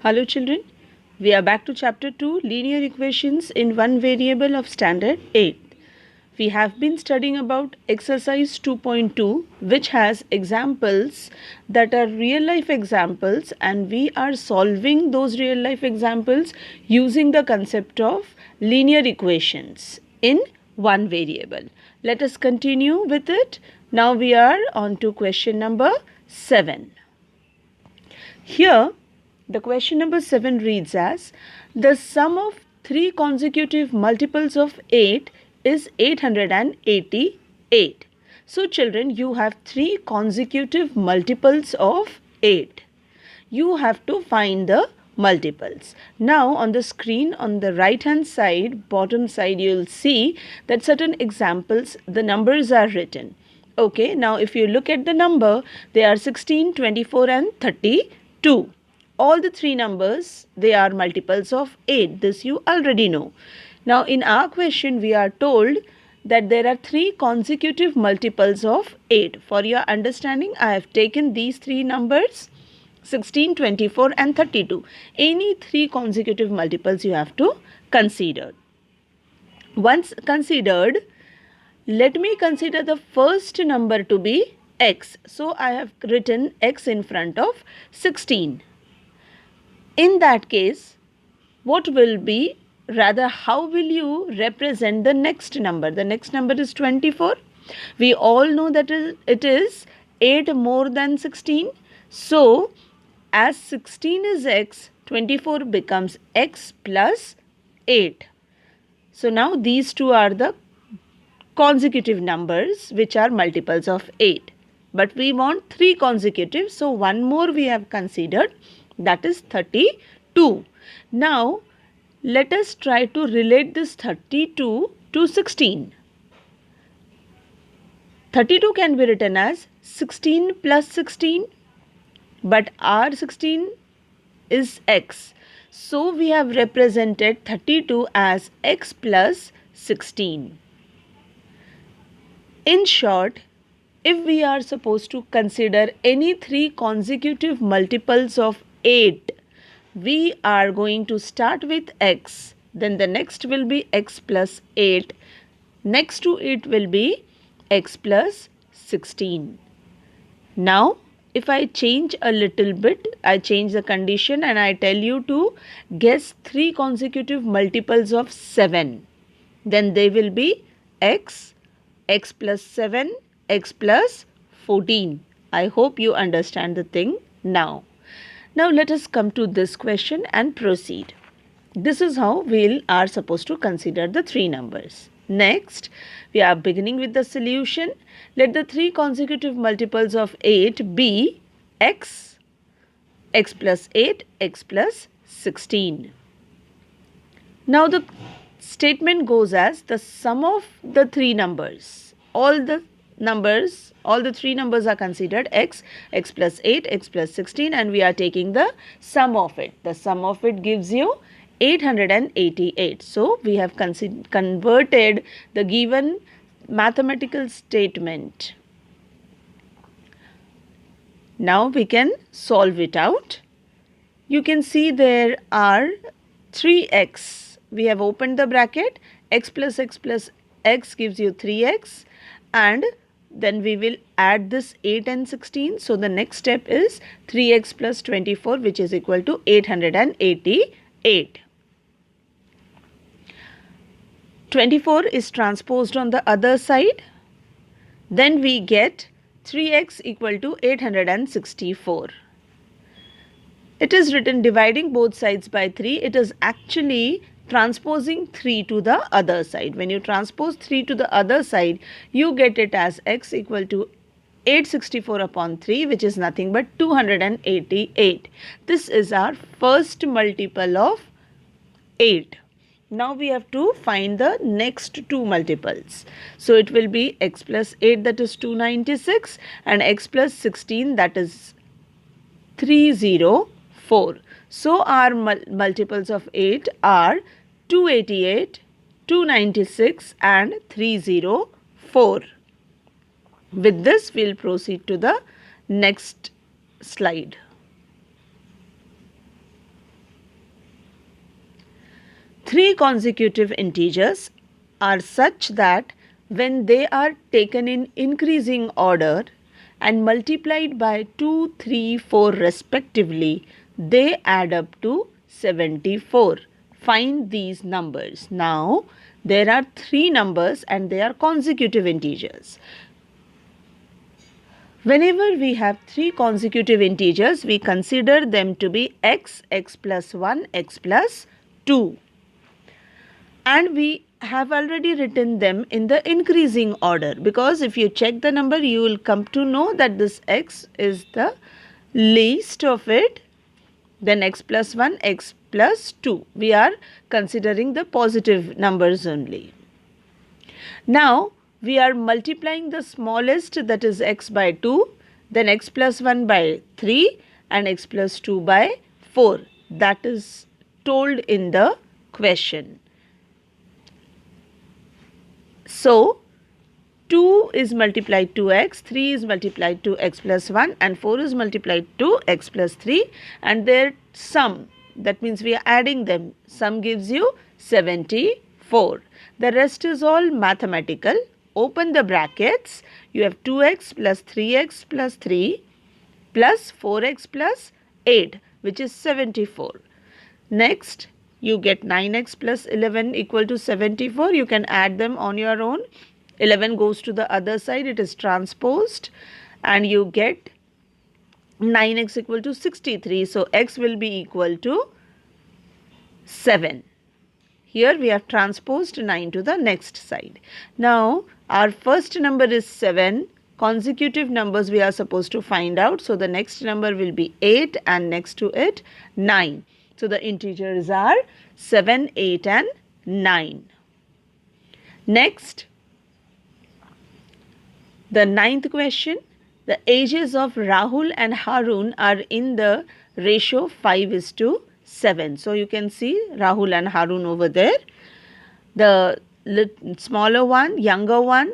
Hello children, we are back to chapter 2 linear equations in one variable of standard 8. We have been studying about exercise 2.2 which has examples that are real life examples, and we are solving those real life examples using the concept of linear equations in one variable. Let us continue with it. Now we are on to question number 7. Here the question number 7 reads as, the sum of three consecutive multiples of 8 is 888. So children, you have three consecutive multiples of 8. You have to find the multiples. Now on the screen on the right hand side, bottom side, you will see that certain examples, the numbers are written. Okay, now if you look at the number, they are 16, 24 and 32. All the three numbers, they are multiples of 8. This you already know. Now in our question, we are told that there are three consecutive multiples of 8. For your understanding, I have taken these three numbers, 16, 24 and 32. Any three consecutive multiples you have to consider. Once considered, let me consider the first number to be x. So I have written x in front of 16. In that case, what will be, rather how will you represent the next number? The next number is 24. We all know that it is 8 more than 16. So as 16 is x, 24 becomes x plus 8. So now these two are the consecutive numbers which are multiples of 8. But we want three consecutive, so one more we have considered, that is 32. Now let us try to relate this 32 to 16. 32 can be written as 16 plus 16, but our 16 is x. So we have represented 32 as x plus 16. In short, if we are supposed to consider any three consecutive multiples of 8, we are going to start with x, then the next will be x plus 8, next to it will be x plus 16. Now if I change a little bit, I change the condition and I tell you to guess three consecutive multiples of 7, then they will be x, x plus 7, x plus 14. I hope you understand the thing now. Now let us come to this question and proceed. This is how we are supposed to consider the three numbers. Next, we are beginning with the solution. Let the three consecutive multiples of 8 be x, x plus 8, x plus 16. Now the statement goes as, the sum of the three numbers, all the three numbers are considered x, x plus 8, x plus 16, and we are taking the sum of it. The sum of it gives you 888. So we have converted the given mathematical statement. Now we can solve it out. You can see there are 3x. We have opened the bracket, x plus x gives you 3x, and then we will add this 8 and 16. So the next step is 3x plus 24, which is equal to 888. 24 is transposed on the other side. Then we get 3x equal to 864. It is written dividing both sides by 3. It is actually transposing 3 to the other side. When you transpose 3 to the other side, you get it as x equal to 864 upon 3, which is nothing but 288. This is our first multiple of 8. Now we have to find the next two multiples. So it will be x plus 8, that is 296, and x plus 16, that is 304. So our multiples of 8 are 288, 296 and 304. With this, we will proceed to the next slide. Three consecutive integers are such that when they are taken in increasing order and multiplied by 2, 3, 4 respectively, they add up to 74. Find these numbers. Now, there are three numbers and they are consecutive integers. Whenever we have three consecutive integers, we consider them to be x, x plus 1, x plus 2. And we have already written them in the increasing order, because if you check the number, you will come to know that this x is the least of it, then x plus 1, x plus 2. We are considering the positive numbers only. Now, we are multiplying the smallest, that is x by 2, then x plus 1 by 3 and x plus 2 by 4. That is told in the question. So, 2 is multiplied to x, 3 is multiplied to x plus 1 and 4 is multiplied to x plus 3, and their sum, that means we are adding them, sum gives you 74. The rest is all mathematical. Open the brackets. You have 2x plus 3x plus 3 plus 4x plus 8, which is 74. Next, you get 9x plus 11 equal to 74. You can add them on your own. 11 goes to the other side, it is transposed, and you get 9x equal to 63. So, x will be equal to 7. Here we have transposed 9 to the next side. Now, our first number is 7. Consecutive numbers we are supposed to find out. So, the next number will be 8 and next to it 9. So, the integers are 7, 8 and 9. Next, the ninth question. The ages of Rahul and Harun are in the ratio 5:7. So, you can see Rahul and Harun over there. The smaller one, younger one,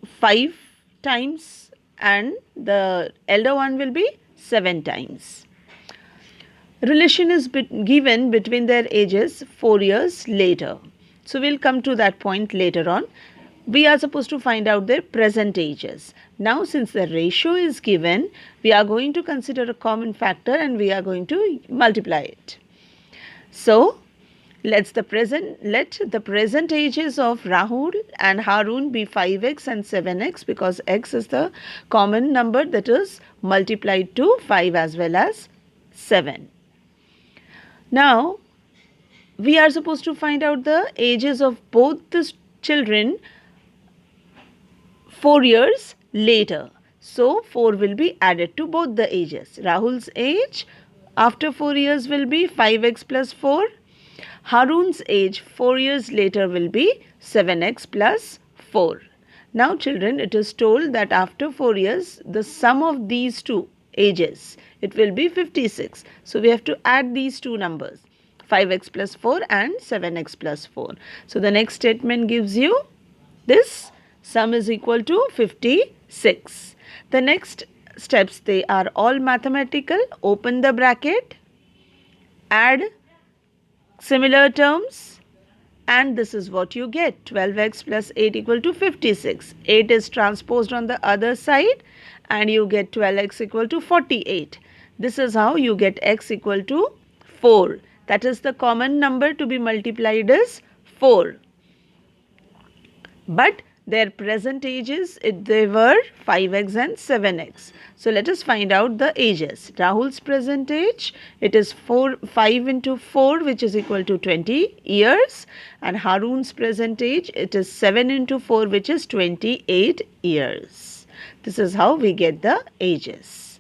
5 times, and the elder one will be 7 times. Relation is given between their ages 4 years later. So, we will come to that point later on. We are supposed to find out their present ages. Now, since the ratio is given, we are going to consider a common factor and we are going to multiply it. So, let the present ages of Rahul and Harun be 5x and 7x, because x is the common number that is multiplied to 5 as well as 7. Now, we are supposed to find out the ages of both the children 4 years later. So, 4 will be added to both the ages. Rahul's age after 4 years will be 5x plus 4. Harun's age 4 years later will be 7x plus 4. Now, children, it is told that after 4 years, the sum of these two ages, it will be 56. So, we have to add these two numbers, 5x plus 4 and 7x plus 4. So, the next statement gives you this sum is equal to 56. The next steps, they are all mathematical. Open the bracket, add similar terms, and this is what you get. 12x plus 8 equal to 56. 8 is transposed on the other side and you get 12x equal to 48. This is how you get x equal to 4. That is the common number to be multiplied is 4. But their present ages, they were 5x and 7x. So, let us find out the ages. Rahul's present age, it is 5 into 4, which is equal to 20 years. And Harun's present age, it is 7 into 4, which is 28 years. This is how we get the ages.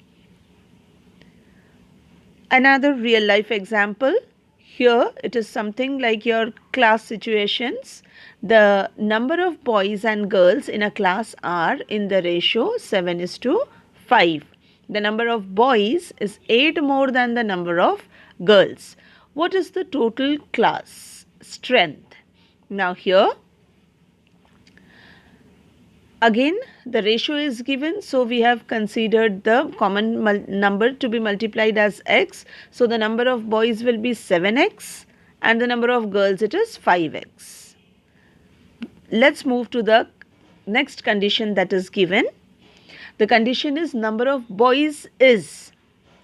Another real life example. Here, it is something like your class situations. The number of boys and girls in a class are in the ratio 7:5. The number of boys is 8 more than the number of girls. What is the total class strength? Now here, again the ratio is given, so we have considered the common number to be multiplied as x. So, the number of boys will be 7x and the number of girls, it is 5x. Let's move to the next condition that is given. The condition is number of boys is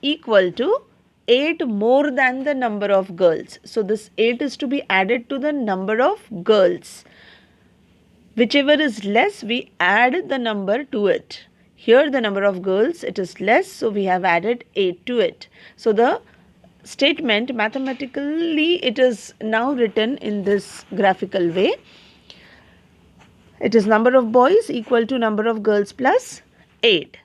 equal to 8 more than the number of girls. So this 8 is to be added to the number of girls. Whichever is less, we add the number to it. Here the number of girls, it is less, so we have added 8 to it. So the statement mathematically, it is now written in this graphical way. It is number of boys equal to number of girls plus 8.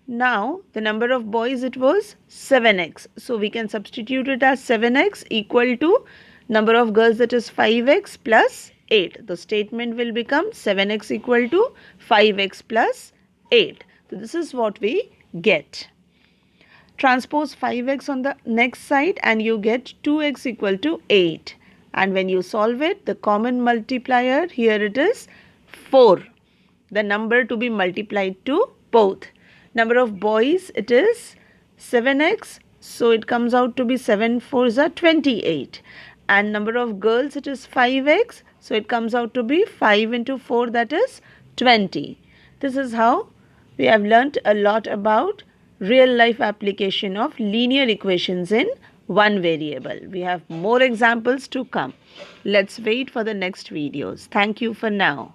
Now the number of boys, it was 7x. So we can substitute it as 7x equal to number of girls, that is 5x plus 8. The statement will become 7x equal to 5x plus 8. So this is what we get. Transpose 5x on the next side and you get 2x equal to 8. And when you solve it, the common multiplier here, it is 4. The number to be multiplied to both. Number of boys, it is 7x. So it comes out to be 7 4s are 28. And number of girls, it is 5x. So it comes out to be 5 into 4, that is 20. This is how we have learnt a lot about real life application of linear equations in one variable. We have more examples to come. Let's wait for the next videos. Thank you for now.